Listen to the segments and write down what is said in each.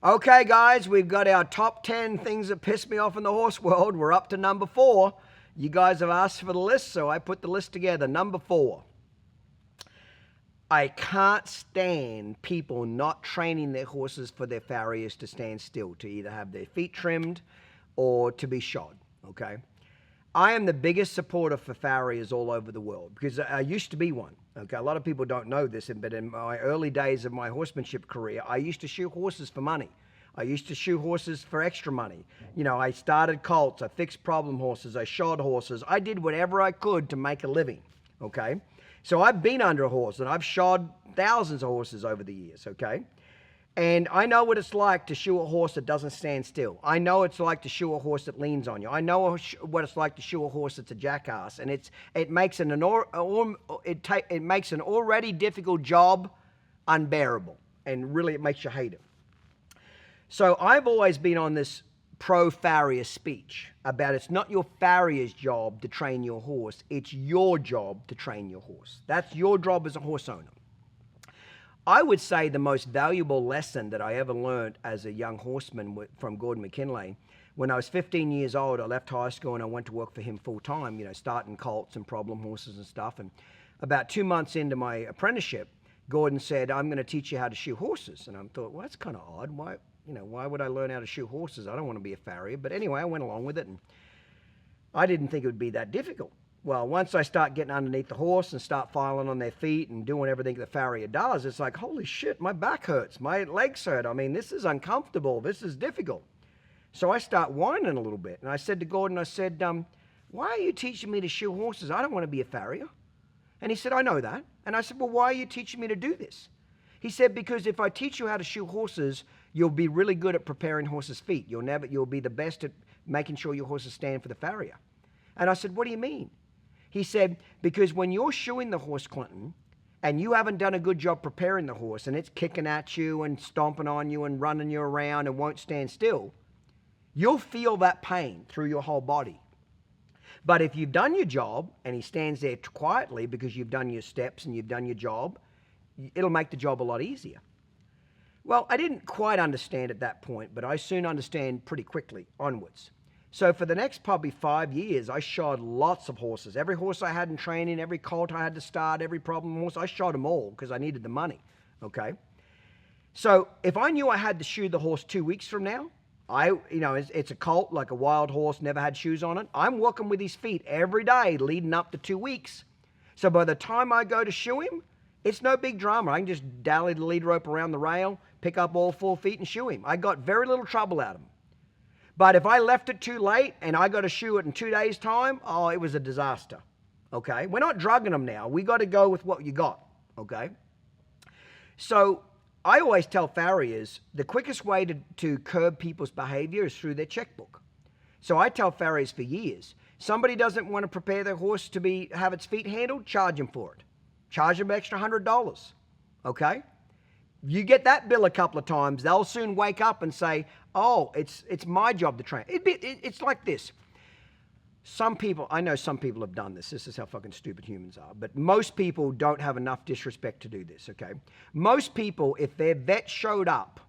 Okay, guys, we've got our top 10 things that piss me off in the horse world. We're up to number 4. You guys have asked for the list, so I put the list together. Number 4. I can't stand people not training their horses for their farriers to stand still, to either have their feet trimmed or to be shod, okay? I am the biggest supporter for farriers all over the world because I used to be one. Okay, a lot of people don't know this, but in my early days of my horsemanship career, I used to shoe horses for money. I used to shoe horses for extra money. You know, I started colts, I fixed problem horses, I shod horses. I did whatever I could to make a living, okay? So I've been under a horse and I've shod thousands of horses over the years, okay? And I know what it's like to shoe a horse that doesn't stand still. I know it's like to shoe a horse that leans on you. I know what it's like to shoe a horse that's a jackass, and it makes an already difficult job unbearable, and really it makes you hate it. So I've always been on this pro-farrier speech about it's not your farrier's job to train your horse, it's your job to train your horse. That's your job as a horse owner. I would say the most valuable lesson that I ever learned as a young horseman from Gordon McKinley, when I was 15 years old, I left high school and I went to work for him full time, you know, starting colts and problem horses and stuff. And about 2 months into my apprenticeship, Gordon said, "I'm going to teach you how to shoe horses." And I thought, well, that's kind of odd. Why would I learn how to shoe horses? I don't want to be a farrier. But anyway, I went along with it, and I didn't think it would be that difficult. Well, once I start getting underneath the horse and start filing on their feet and doing everything the farrier does, it's like, holy shit, my back hurts, my legs hurt. I mean, this is uncomfortable. This is difficult. So I start whining a little bit. And I said to Gordon, I said, why are you teaching me to shoe horses? I don't want to be a farrier. And he said, I know that. And I said, well, why are you teaching me to do this? He said, because if I teach you how to shoe horses, you'll be really good at preparing horses' feet. You'll be the best at making sure your horses stand for the farrier. And I said, what do you mean? He said, because when you're shoeing the horse, Clinton, and you haven't done a good job preparing the horse, and it's kicking at you and stomping on you and running you around and won't stand still, you'll feel that pain through your whole body. But if you've done your job, and he stands there quietly because you've done your steps and you've done your job, it'll make the job a lot easier. Well, I didn't quite understand at that point, but I soon understand pretty quickly onwards. So for the next probably 5 years, I shod lots of horses. Every horse I had in training, every colt I had to start, every problem horse, I shod them all because I needed the money, okay? So if I knew I had to shoe the horse 2 weeks from now, it's a colt, like a wild horse, never had shoes on it. I'm working with his feet every day leading up to 2 weeks. So by the time I go to shoe him, it's no big drama. I can just dally the lead rope around the rail, pick up all 4 feet and shoe him. I got very little trouble out of him. But if I left it too late and I got to shoe it in 2 days' time, oh, it was a disaster, okay? We're not drugging them now. We got to go with what you got, okay? So I always tell farriers the quickest way to curb people's behavior is through their checkbook. So I tell farriers for years, somebody doesn't want to prepare their horse to have its feet handled, charge them for it. Charge them an extra $100, okay? You get that bill a couple of times, they'll soon wake up and say, oh, it's my job to train. It's like this. I know some people have done this. This is how fucking stupid humans are. But most people don't have enough disrespect to do this, okay? Most people, if their vet showed up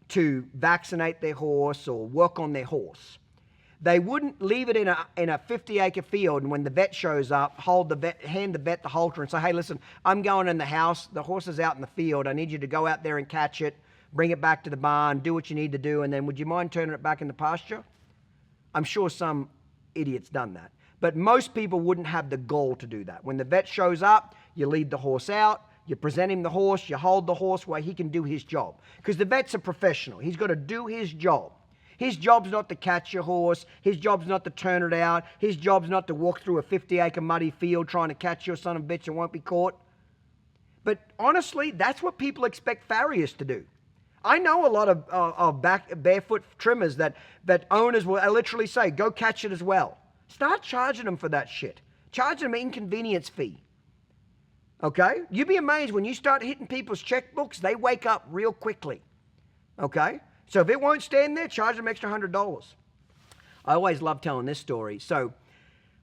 to vaccinate their horse or work on their horse, they wouldn't leave it in a 50-acre field, and when the vet shows up, hand the vet the halter and say, hey, listen, I'm going in the house. The horse is out in the field. I need you to go out there and catch it, bring it back to the barn, do what you need to do, and then would you mind turning it back in the pasture? I'm sure some idiot's done that. But most people wouldn't have the gall to do that. When the vet shows up, you lead the horse out, you present him the horse, you hold the horse where he can do his job. Because the vet's a professional. He's got to do his job. His job's not to catch your horse. His job's not to turn it out. His job's not to walk through a 50-acre muddy field trying to catch your son of a bitch and won't be caught. But honestly, that's what people expect farriers to do. I know a lot of barefoot trimmers that owners will literally say, go catch it as well. Start charging them for that shit. Charge them an inconvenience fee. Okay? You'd be amazed when you start hitting people's checkbooks, they wake up real quickly. Okay? So if it won't stand there, charge them extra $100. I always love telling this story. So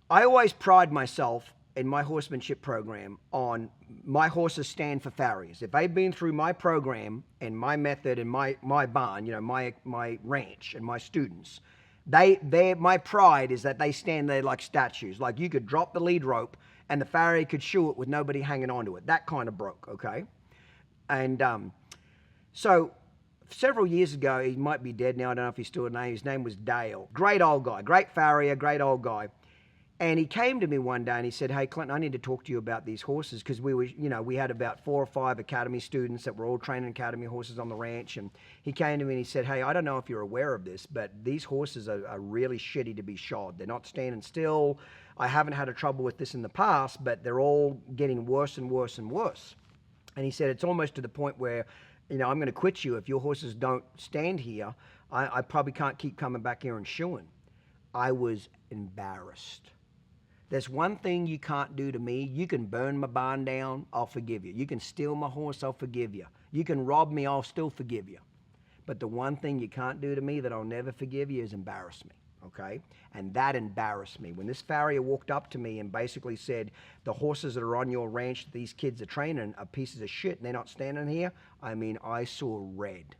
I always pride myself in my horsemanship program on my horses stand for farriers. If they've been through my program and my method and my barn, my ranch and my students, my pride is that they stand there like statues. Like you could drop the lead rope and the farrier could shoe it with nobody hanging onto it. That kind of broke, okay? And so several years ago, he might be dead now, I don't know if he's still alive. His name was Dale. Great old guy, great farrier, great old guy. And he came to me one day and he said, "Hey, Clinton, I need to talk to you about these horses," because we had about 4 or 5 academy students that were all training academy horses on the ranch. And he came to me and he said, "Hey, I don't know if you're aware of this, but these horses are really shitty to be shod. They're not standing still. I haven't had a trouble with this in the past, but they're all getting worse and worse and worse." And he said, "It's almost to the point where, I'm going to quit you if your horses don't stand here. I probably can't keep coming back here and shoeing." I was embarrassed. There's one thing you can't do to me. You can burn my barn down, I'll forgive you. You can steal my horse, I'll forgive you. You can rob me, I'll still forgive you. But the one thing you can't do to me that I'll never forgive you is embarrass me, okay? And that embarrassed me. When this farrier walked up to me and basically said, "The horses that are on your ranch that these kids are training are pieces of shit and they're not standing here," I saw red.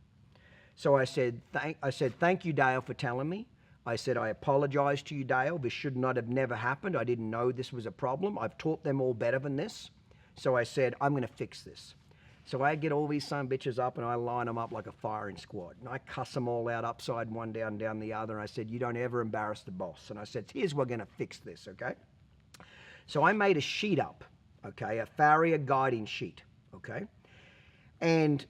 So I said, "Thank you, Dale, for telling me." I said, "I apologize to you, Dale. This should not have never happened. I didn't know this was a problem. I've taught them all better than this." So I said, "I'm going to fix this." So I get all these son of bitches up and I line them up like a firing squad. And I cuss them all out upside one, down the other. And I said, "You don't ever embarrass the boss." And I said, "Here's we're going to fix this, okay?" So I made a sheet up, okay, a farrier guiding sheet, okay? And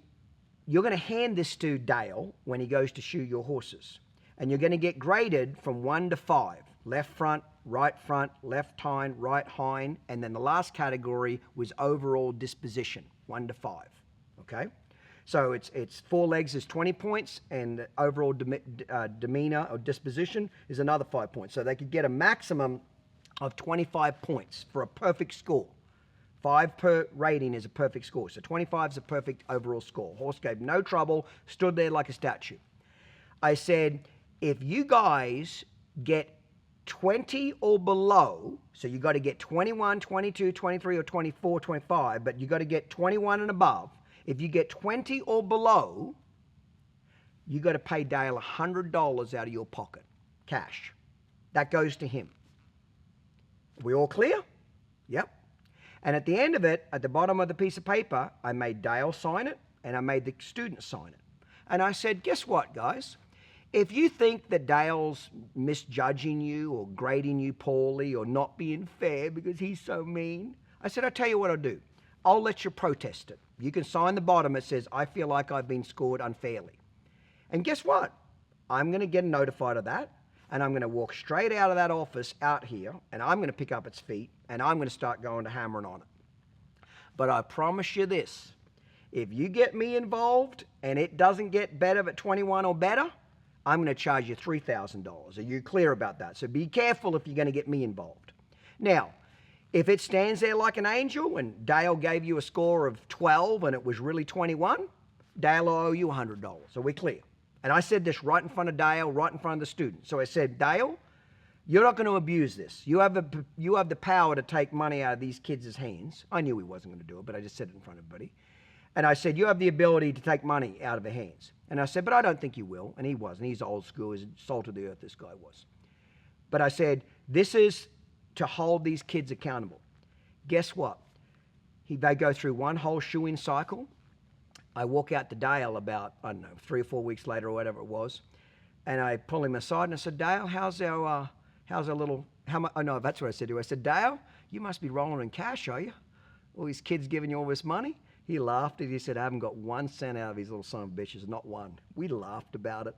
you're going to hand this to Dale when he goes to shoe your horses. And you're going to get graded from 1 to 5. Left front, left hind, right hind. And then the last category was overall disposition, 1 to 5. Okay? So it's 4 legs is 20 points, and the overall demeanor or disposition is another 5 points. So they could get a maximum of 25 points for a perfect score. 5 per rating is a perfect score. So 25 is a perfect overall score. Horse gave no trouble, stood there like a statue. I said, if you guys get 20 or below, so you got to get 21, 22, 23, or 24, 25, but you got to get 21 and above. If you get 20 or below, you got to pay Dale $100 out of your pocket, cash. That goes to him. We all clear? Yep. And at the end of it, at the bottom of the piece of paper, I made Dale sign it, and I made the students sign it. And I said, guess what, guys? If you think that Dale's misjudging you or grading you poorly or not being fair because he's so mean, I said, I'll tell you what I'll do. I'll let you protest it. You can sign the bottom that says, "I feel like I've been scored unfairly." And guess what? I'm going to get notified of that, and I'm going to walk straight out of that office out here, and I'm going to pick up its feet, and I'm going to start going to hammering on it. But I promise you this, if you get me involved and it doesn't get better at 21 or better, I'm going to charge you $3,000. Are you clear about that? So be careful if you're going to get me involved. Now, if it stands there like an angel and Dale gave you a score of 12 and it was really 21, Dale will owe you $100. Are we clear? And I said this right in front of Dale, right in front of the student. So I said, Dale, you're not going to abuse this. You have the power to take money out of these kids' hands. I knew he wasn't going to do it, but I just said it in front of everybody. And I said, you have the ability to take money out of their hands. And I said, but I don't think you will. And he wasn't. He's old school. He's salt of the earth, this guy was. But I said, this is to hold these kids accountable. Guess what? They go through one whole shoe-in cycle. I walk out to Dale about, 3 or 4 weeks later or whatever it was. And I pull him aside and I said, Dale, how's our little, that's what I said to him. I said, Dale, you must be rolling in cash, are you? All these kids giving you all this money? He laughed and he said, I haven't got 1 cent out of these little son of bitches, not one. We laughed about it.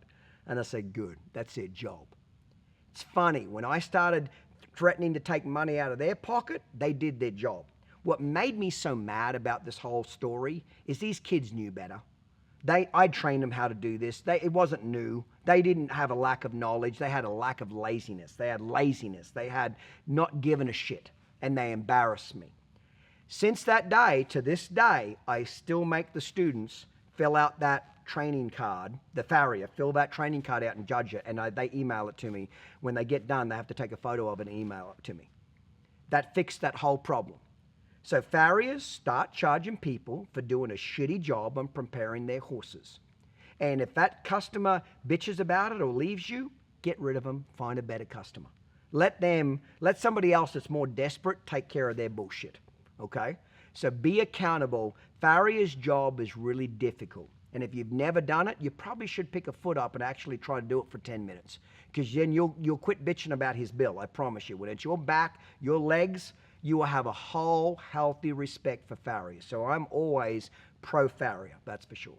And I said, good, that's their job. It's funny, when I started threatening to take money out of their pocket, they did their job. What made me so mad about this whole story is these kids knew better. I trained them how to do this. It wasn't new. They didn't have a lack of knowledge. They had a lack of laziness. They had laziness. They had not given a shit, and they embarrassed me. Since that day to this day, I still make the students fill out that training card, the Farrier, fill that training card out and judge it, and they email it to me. When they get done, they have to take a photo of it and email it to me. that fixed that whole problem. So farriers start charging people for doing a shitty job on preparing their horses. And if that customer bitches about it or leaves you, get rid of them, find a better customer. Let somebody else that's more desperate take care of their bullshit, okay? So be accountable. Farrier's job is really difficult. And if you've never done it, you probably should pick a foot up and actually try to do it for 10 minutes. Because then you'll quit bitching about his bill, I promise you. When it's your back, your legs, you will have a whole healthy respect for farriers. So I'm always pro-farrier, that's for sure.